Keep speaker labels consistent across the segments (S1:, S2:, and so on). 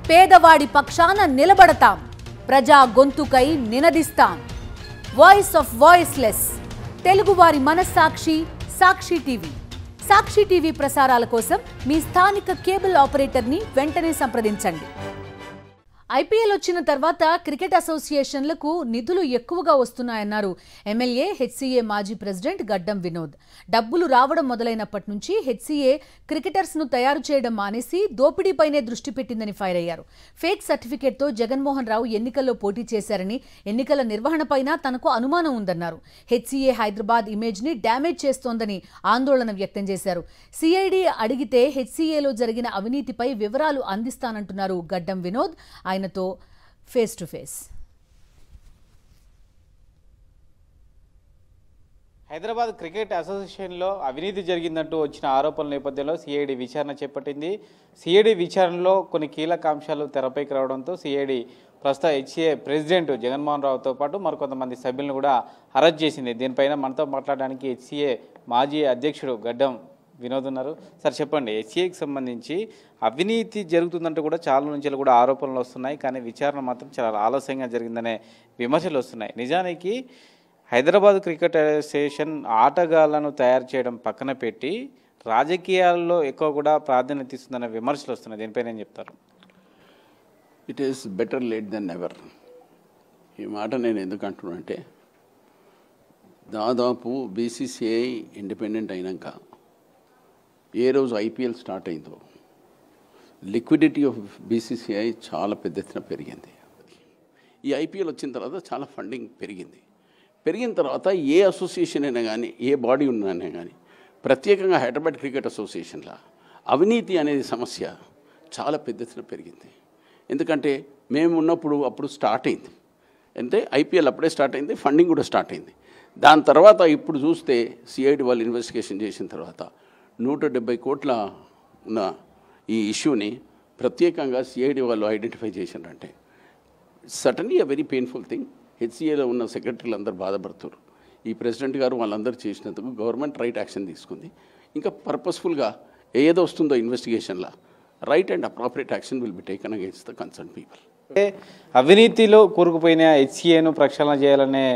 S1: పేదవాడి పక్షాన నిలబడతాం, ప్రజా గొంతుకై నినదిస్తాం. వాయిస్ ఆఫ్ వాయిస్లెస్, తెలుగువారి మనస్సాక్షి సాక్షి టీవీ. సాక్షి టీవీ ప్రసారాల కోసం మీ స్థానిక కేబుల్ ఆపరేటర్ని వెంటనే సంప్రదించండి. ఐపీఎల్ వచ్చిన తర్వాత క్రికెట్ అసోసియేషన్లకు నిధులు ఎక్కువగా వస్తున్నాయన్నారు ఎమ్మెల్యే హెచ్సీఏ మాజీ ప్రెసిడెంట్ గడ్డం వినోద్. డబ్బులు రావడం మొదలైనప్పటి నుంచి హెచ్సీఏ క్రికెటర్స్ను తయారు చేయడం మానేసి దోపిడీపైనే దృష్టి పెట్టిందని ఫైర్ అయ్యారు. ఫేక్ సర్టిఫికేట్తో జగన్మోహన్ రావు ఎన్నికల్లో పోటీ చేశారని, ఎన్నికల నిర్వహణపైన తనకు అనుమానం ఉందన్నారు. హెచ్సీఏ హైదరాబాద్ ఇమేజ్ని డ్యామేజ్ చేస్తోందని ఆందోళన వ్యక్తం చేశారు. సిఐడి అడిగితే హెచ్సీఏలో జరిగిన అవినీతిపై వివరాలు అందిస్తానంటున్నారు గడ్డం వినోద్. ఆయనతో face to face.
S2: Hyderabad cricket అసోసియేషన్లో అవినీతి జరిగిందంటూ వచ్చిన ఆరోపణల నేపథ్యంలో సిఐడి విచారణ చేపట్టింది. సిఐడి విచారణలో కొన్ని కీలక అంశాలు తెరపైకి రావడంతో సిఐడి ప్రస్తుత హెచ్సీఏ ప్రెసిడెంట్ జగన్మోహన్ రావుతో పాటు మరికొంతమంది సభ్యులను కూడా అరెస్ట్ చేసింది. దీనిపైన మనతో మాట్లాడడానికి హెచ్సీఏ మాజీ అధ్యక్షుడు గడ్డం వినోద్ ఉన్నారు. సార్ చెప్పండి, హెచ్సీఏకి సంబంధించి అవినీతి జరుగుతుందంటూ కూడా చాలా నుంచి కూడా ఆరోపణలు వస్తున్నాయి, కానీ విచారణ మాత్రం చాలా ఆలస్యంగా జరిగిందనే విమర్శలు వస్తున్నాయి. నిజానికి హైదరాబాద్ క్రికెట్ అసోసియేషన్ ఆటగాళ్లను తయారు చేయడం పక్కన పెట్టి రాజకీయాల్లో ఎక్కువ కూడా ప్రాధాన్యత ఇస్తుందనే విమర్శలు వస్తున్నాయి. దీనిపైన ఏం చెప్తారు?
S3: It is better late than ever. ఈ మాట నేను ఎందుకు అంటున్నానంటే, దాదాపు బీసీసీఐ ఇండిపెండెంట్ అయినాక ఏ రోజు ఐపీఎల్ స్టార్ట్ అయిందో లిక్విడిటీ ఆఫ్ బీసీసీఐ చాలా పెద్ద ఎత్తున పెరిగింది. ఈ ఐపీఎల్ వచ్చిన తర్వాత చాలా ఫండింగ్ పెరిగింది. పెరిగిన తర్వాత ఏ అసోసియేషన్ అయినా కానీ, ఏ బాడీ ఉన్నా కానీ, ప్రత్యేకంగా హైదరాబాద్ క్రికెట్ అసోసియేషన్లో అవినీతి అనేది సమస్య చాలా పెద్ద ఎత్తున పెరిగింది. ఎందుకంటే మేము ఉన్నప్పుడు అప్పుడు స్టార్ట్ అయింది, అంటే ఐపీఎల్ అప్పుడే స్టార్ట్ అయింది, ఫండింగ్ కూడా స్టార్ట్ అయింది. దాని తర్వాత ఇప్పుడు చూస్తే సిఐడి వాళ్ళు ఇన్వెస్టిగేషన్ చేసిన తర్వాత 170 కోట్ల ఉన్న ఈ ఇష్యూని ప్రత్యేకంగా సిఐడి వాళ్ళు ఐడెంటిఫై చేశారంటే suddenly a very painful thing. హెచ్సీఏలో ఉన్న సెక్రటరీలు అందరూ బాధపడుతారు. ఈ ప్రెసిడెంట్ గారు వాళ్ళందరూ చేసినందుకు గవర్నమెంట్ రైట్ యాక్షన్ తీసుకుంది. ఇంకా పర్పస్ఫుల్గా ఏదో వస్తుందో ఇన్వెస్టిగేషన్లో right and appropriate action will be taken against the concern people.
S2: అవినీతిలో కూరుకుపోయిన హెచ్సీఏను ప్రక్షాళన చేయాలనే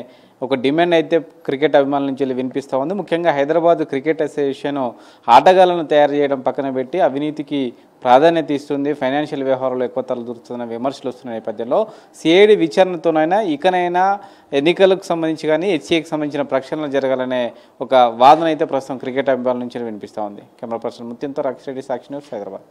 S2: ఒక డిమాండ్ అయితే క్రికెట్ అభిమానుల నుంచి వినిపిస్తూ ఉంది. ముఖ్యంగా హైదరాబాద్ క్రికెట్ అసోసియేషన్ ఆటగాళ్లను తయారు చేయడం పక్కన పెట్టి అవినీతికి ప్రాధాన్యత ఇస్తుంది, ఫైనాన్షియల్ వ్యవహారాలు ఎక్కువ తలదూరుతున్న విమర్శలు వస్తున్న నేపథ్యంలో సిఐడి విచారణతోనైనా ఇకనైనా ఎన్నికలకు సంబంధించి కానీ హెచ్సీఏకి సంబంధించిన ప్రక్షాళన జరగాలనే ఒక వాదన అయితే ప్రస్తుతం క్రికెట్ అభిమానుల నుంచి వినిపిస్తూ ఉంది. కెమెరా పర్సన్ ముత్యంతో రాక్షరెడ్డి, సాక్షి న్యూస్, హైదరాబాద్.